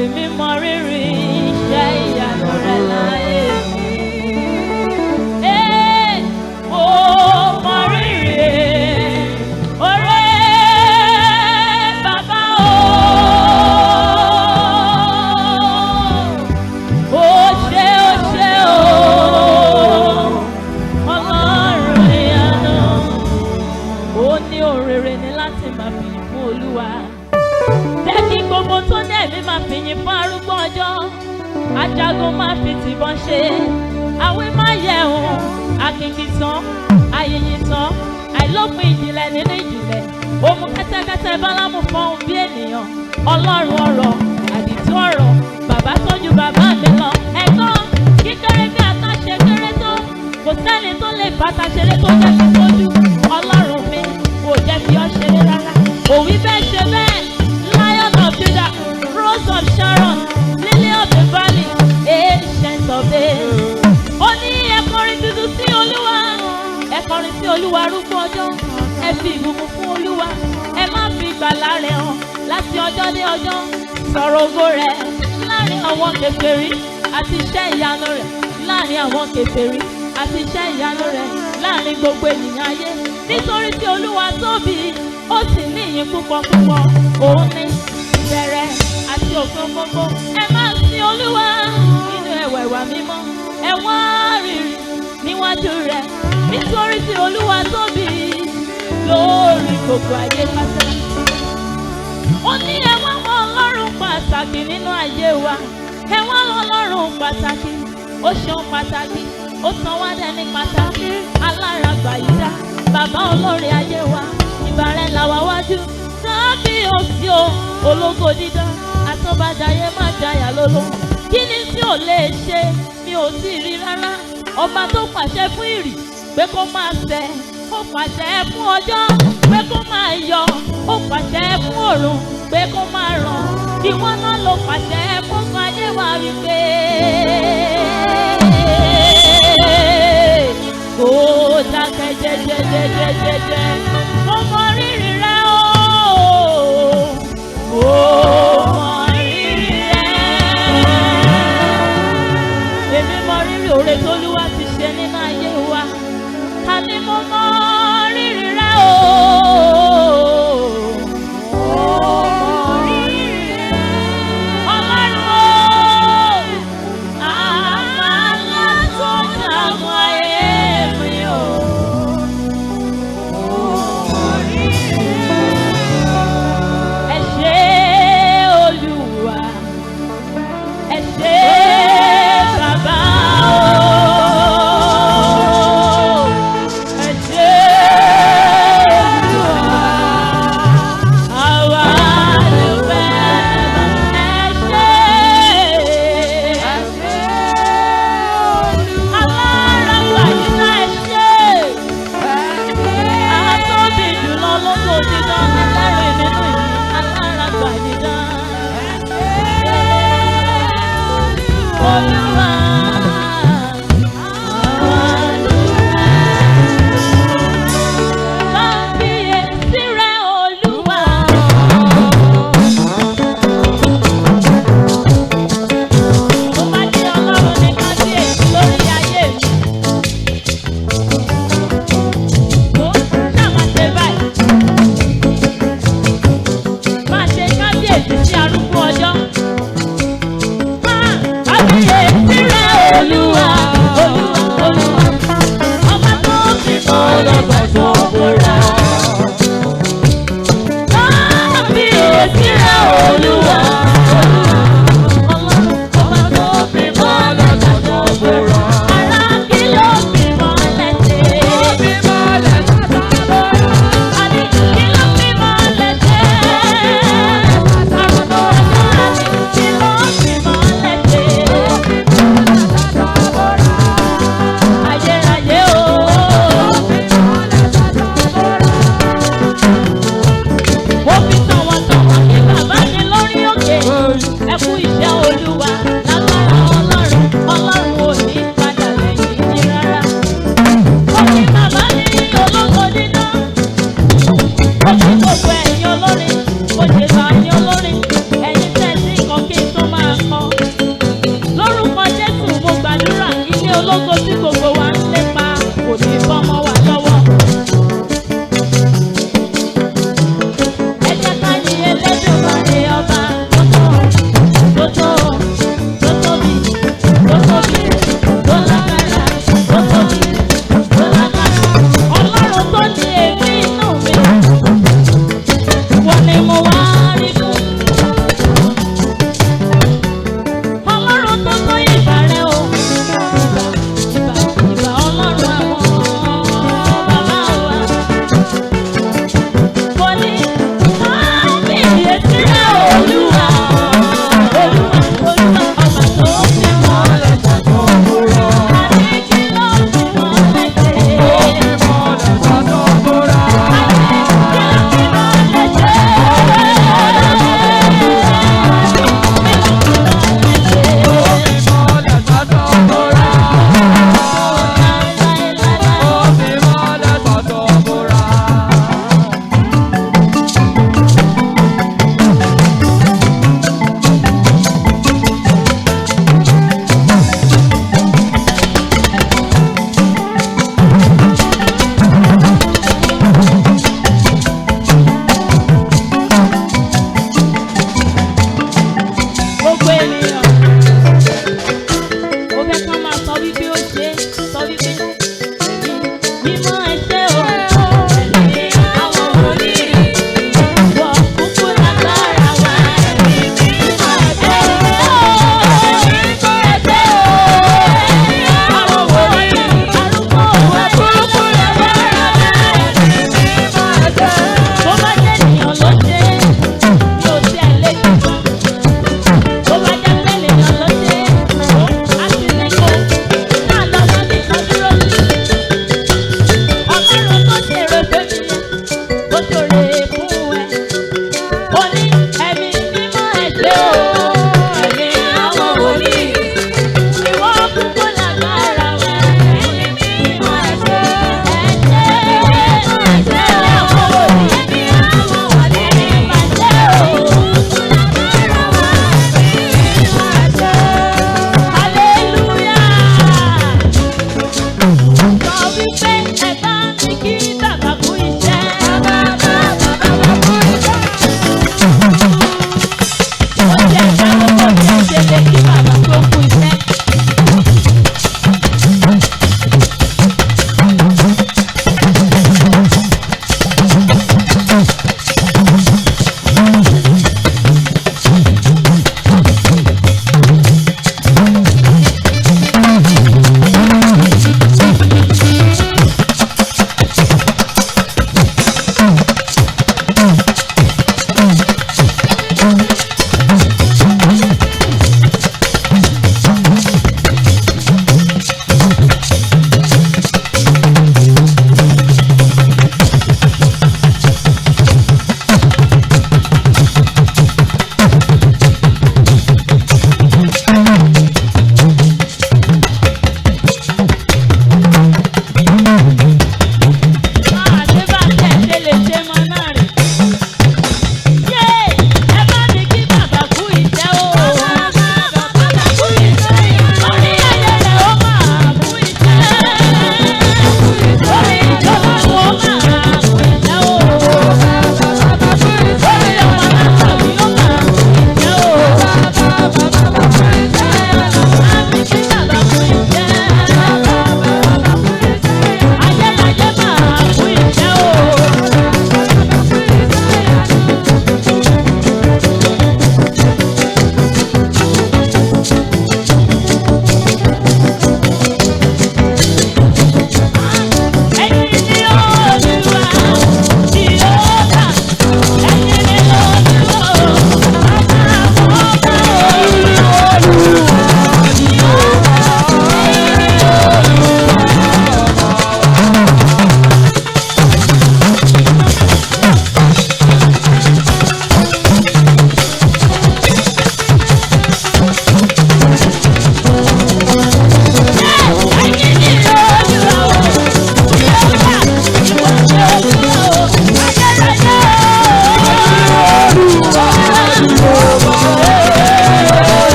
èmi mọ rírì iṣẹ́ ìyanu rẹ̀ láyé mi. Mo mọ rírì oore bàbá o. Ó ṣé o, Ọlọ́run ìyanu. Ó ní òrèrè ní láti máa fìyìn fún Olúwa. Jẹ́ kí gbogbo tó ní ẹ̀mí máa fìyìn fún arúgbó ọjọ́. Ajagun máa fi tìbọn ṣe. Àwí máa yẹ̀hùn, àkìkì tán, àyìnyín tán, àìlópin ìjìnlẹ̀ nínú ìjìnlẹ̀. Ó mú kẹ́tẹ́kẹ́tẹ́ Bálámù fọ́hùn bí ènìyàn. Ọlọ́run ọ̀rọ̀, àdìtú ọ̀rọ̀, bàbá tó ju bàbá mi lọ. Ẹ̀gbọ́n kíkéré bí àtàṣe kéré tó. Kò sẹ́ni tó lè bàtà ṣeré tó jẹ́ kí tójú. Ọlọ́run mi kò jẹ́ kí ọ ṣeré rárá. Òwí bẹ́ẹ̀ ṣe bẹ́ẹ̀. Lion of Judah, Rose of Sharon, Lily of the Valley, Ancient of Days. Ó ní ẹ kọrin tuntun sí Olúwa. Ẹ kọrin sí Olúwa arúgbó ọjọ́. Ẹ fi ìbùkún fún Olúwa. Ẹ má fi ìgbàlà rẹ̀ hàn láti ọjọ́ dé ọjọ́. Sọ̀rọ̀ ògo rẹ̀ láàrin àwọn kèfèrí àti iṣẹ́ ìyanu rẹ̀ láàrin àwọn kèfèrí àti iṣẹ́ ìyanu rẹ̀ láàrin gbogbo ènìyàn ayé. Nítorí tí Olúwa tóbi, ó sì ní ìyìn púpọ̀ púpọ̀. Òun ní ìbẹ̀rẹ̀ àti òpin gbogbo. Ẹ máa sin Olúwa nínú ẹwà ìwà mímọ́. Ẹ wá rírì níwájú rẹ̀. Nítorí tí Olúwa tóbi lórí gbogbo ayé pátá. Ó ní ẹ wá mọ Ọlọ́run pàtàkì nínú ayé wa. Ẹ wá Ọlọ́run pàtàkì. Ó ṣeun pàtàkì. Ó san wá dẹni pàtàkì. Alárágbà yìí dá. Bàbá olórí ayé wa. Ìbàrẹ̀ làwa wájú. Kábíyèsí o, ológo dídán. Àtọ́bàjáyé má jayà lóló. Kí ni tí ò lè ṣe? Mi ò tí ì rí rárá. Ọba tó pàṣẹ fún ìrì pé kó máa ṣẹ. Ó pàṣẹ fún ọjọ́ pé kó máa yọ. Ó pàṣẹ fún òrùn pé kó máa ràn. Ìwọ náà ló pàṣẹ fún ayé wa wípé kó dákẹ́ jẹ́jẹ́jẹ́jẹ́jẹ́. Mo mọ rírì rẹ o. Mo mọ rírì rẹ. Èmi mọ rírì oore t'Olúwa ti ṣe nínú ayé wa. Ta ni mo mọ rírì rẹ o. Gbogbo ẹ̀yin olórin, mo ṣètò àyìn olórin, ẹ̀yin tẹ̀sí nǹkan kí n tó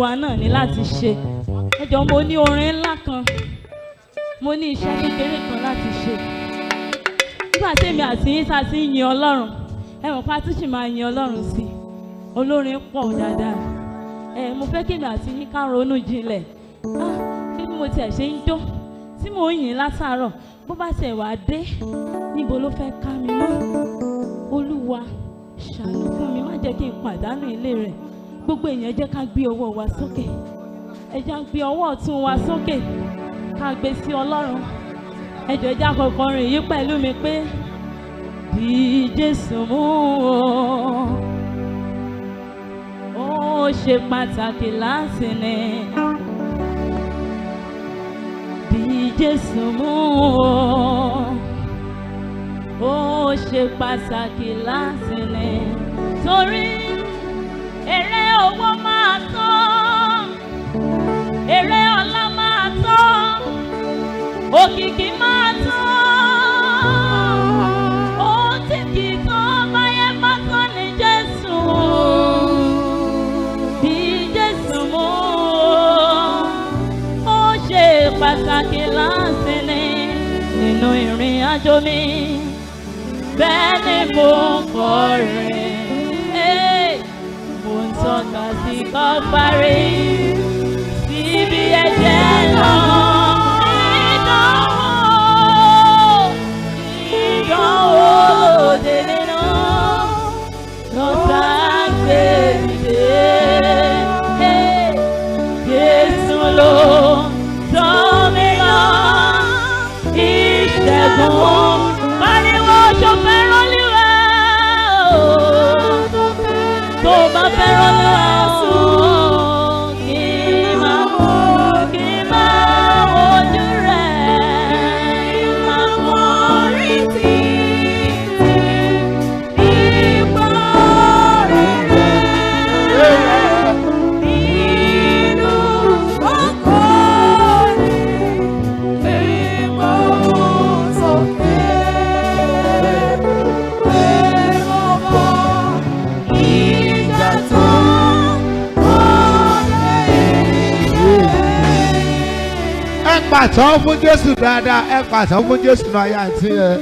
wa náà ní láti ṣe. Ẹ jọ̀ọ́ mo ní orin ńlá kan, mo ní iṣẹ́ kékeré kan láti ṣe. Nígbà tí èmi àti yín ta sí yin Ọlọ́run, ẹ mọ̀ pé a tún sì máa yin Ọlọ́run sí. Olórin pọ̀ dáadáa. Mo fẹ́ kí èmi àti yín ká ronú jinlẹ̀. Bí mo tiẹ̀ ṣe ń jó tí mò ń yìn látàárọ̀, bó bá tiẹ̀ wá dé, níbo ló fẹ́ ká mi mọ́? Olúwa ṣàánú fún mi, má jẹ́ kí n pàdánù ilé rẹ̀. Gbogbo èèyàn jẹ́ ká gbé ọwọ́ wa sókè. Ẹ jẹ́ ká gbé ọwọ́ ọ̀tún wa sókè, ká gbé sí Ọlọ́run. Ẹ jọ̀ọ́ ẹ jẹ́ àkọ́kọ́ rìn yí pẹ̀lú mi pé bí Jésù mú ó ṣe pàtàkì láti ní. Bí Jésù mú ó ṣe pàtàkì láti ní. Torí èrè owó máa tán, èrè ọlá máa tán, òkìkí máa tán, ohun tí kì í tán báyé bá tán ní Jésù. Bí Jésù mú ó ṣe pàtàkì láti ní nínú ìrìn àjò mi. Bẹ́ẹ̀ ni mo kọrin, mo ń tọ́ka sí Calvary, síbi ẹ̀jẹ̀ náà. Ìdánwò lòdì nínú lọ́tà gbé dìde. Jésù ló tọ́ mi lọ, ìṣẹ́gun. Pariwo ṣo fẹ́ràn Olúwa o, tó bá fẹ́ràn Olúwa o, kí máa wojú rẹ̀, máa kọrin títí ipò rere nínú ọkọ rẹ̀, ìgbóhùn sókè. Ẹ pàtẹ́wọ́ fún Jésù dáadáa, ẹ pàtẹ́wọ́ fún Jésù náà ayé àǹtí yẹn.